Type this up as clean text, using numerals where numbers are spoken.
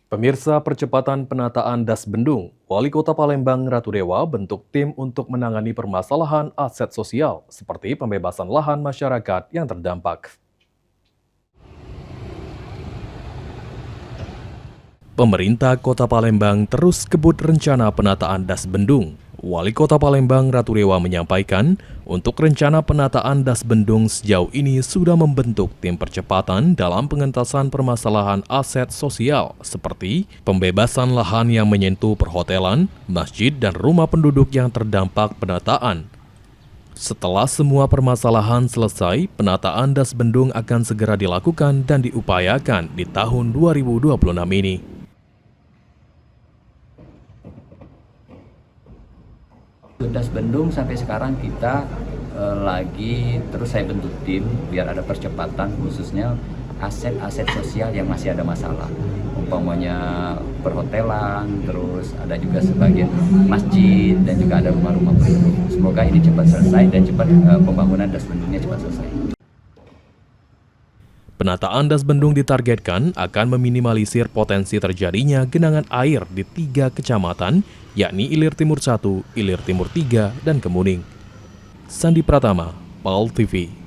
Pemirsa percepatan penataan das bendung, Wali Kota Palembang Ratu Dewa bentuk tim untuk menangani permasalahan aset sosial seperti pembebasan lahan masyarakat yang terdampak. Pemerintah Kota Palembang terus kebut rencana penataan das bendung. Wali Kota Palembang Ratu Dewa menyampaikan, untuk rencana penataan das bendung sejauh ini sudah membentuk tim percepatan dalam pengentasan permasalahan aset sosial seperti pembebasan lahan yang menyentuh perhotelan, masjid, dan rumah penduduk yang terdampak penataan. Setelah semua permasalahan selesai, penataan das bendung akan segera dilakukan dan diupayakan di tahun 2026 ini. Das Bendung sampai sekarang kita lagi terus saya bentuk tim biar ada percepatan khususnya aset-aset sosial yang masih ada masalah, umpamanya perhotelan, terus ada juga sebagian masjid dan juga ada rumah-rumah penduduk. Semoga ini cepat selesai dan cepat pembangunan Das Bendungnya cepat selesai. Penataan das bendung ditargetkan akan meminimalisir potensi terjadinya genangan air di 3 kecamatan, yakni Ilir Timur 1, Ilir Timur 3, dan Kemuning. Sandi Pratama, PAL TV.